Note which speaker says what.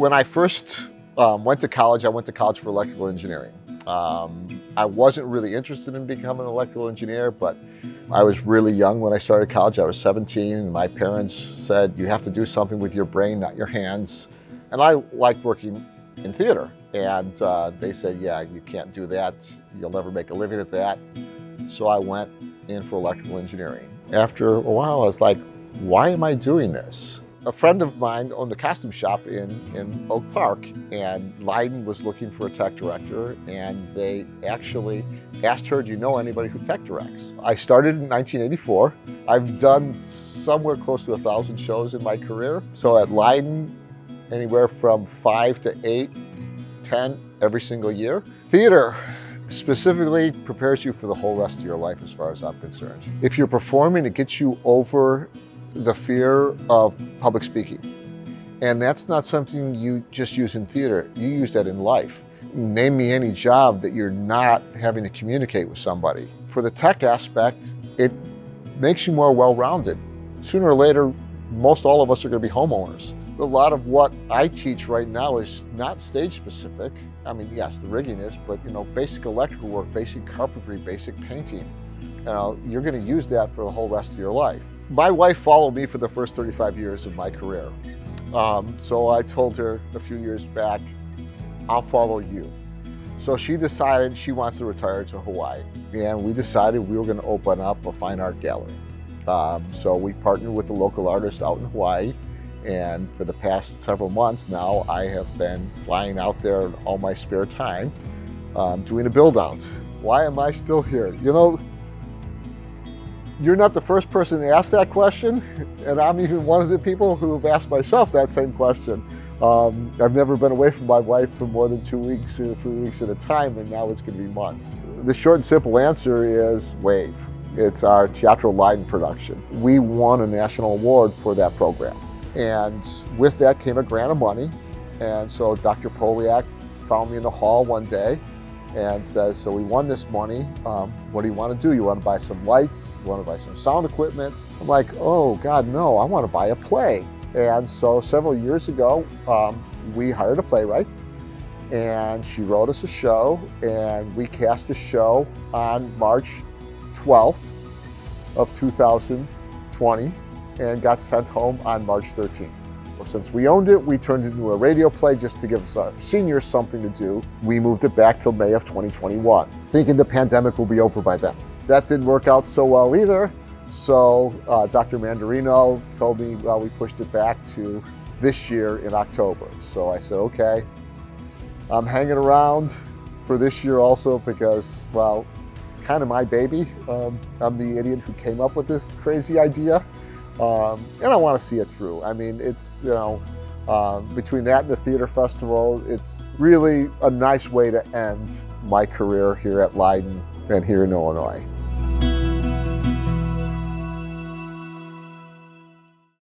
Speaker 1: When I first went to college for electrical engineering. I wasn't really interested in becoming an electrical engineer, but I was really young when I started college. I was 17, and my parents said, you have to do something with your brain, not your hands. And I liked working in theater. And they said, yeah, you can't do that. You'll never make a living at that. So I went in for electrical engineering. After a while, I was like, why am I doing this? A friend of mine owned a costume shop in Oak Park, and Leyden was looking for a tech director, and they actually asked her, do you know anybody who tech directs? I started in 1984. I've done somewhere close to 1,000 shows in my career. So at Leyden, anywhere from 5 to 8, 10 every single year. Theater specifically prepares you for the whole rest of your life as far as I'm concerned. If you're performing, it gets you over the fear of public speaking. And that's not something you just use in theater, you use that in life. Name me any job that you're not having to communicate with somebody. For the tech aspect, it makes you more well-rounded. Sooner or later, most all of us are going to be homeowners. A lot of what I teach right now is not stage specific. I mean, yes, the rigging is, but basic electrical work, basic carpentry, basic painting. You're going to use that for the whole rest of your life. My wife followed me for the first 35 years of my career. So I told her a few years back, I'll follow you. So she decided she wants to retire to Hawaii. And we decided we were going to open up a fine art gallery. So we partnered with a local artist out in Hawaii. And for the past several months now, I have been flying out there in all my spare time, doing a build out. Why am I still here? You're not the first person to ask that question, and I'm even one of the people who have asked myself that same question. I've never been away from my wife for more than 2 weeks or 3 weeks at a time, and now it's going to be months. The short and simple answer is WAVE. It's our Teatro Leyden production. We won a national award for that program, and with that came a grant of money. And so Dr. Poliak found me in the hall one day and says, so we won this money, what do you want to do? You want to buy some lights? You want to buy some sound equipment? I'm like, oh God, no, I want to buy a play. And so several years ago, we hired a playwright, and she wrote us a show, and we cast the show on March 12th of 2020 and got sent home on March 13th. Since we owned it, we turned it into a radio play just to give us our seniors something to do. We moved it back till May of 2021, thinking the pandemic will be over by then. That didn't work out so well either. So Dr. Mandarino told me, well, we pushed it back to this year in October. So I said, okay, I'm hanging around for this year also because, well, it's kind of my baby. I'm the idiot who came up with this crazy idea. And I want to see it through. I mean, it's, between that and the theater festival, it's really a nice way to end my career here at Leyden and here in Illinois.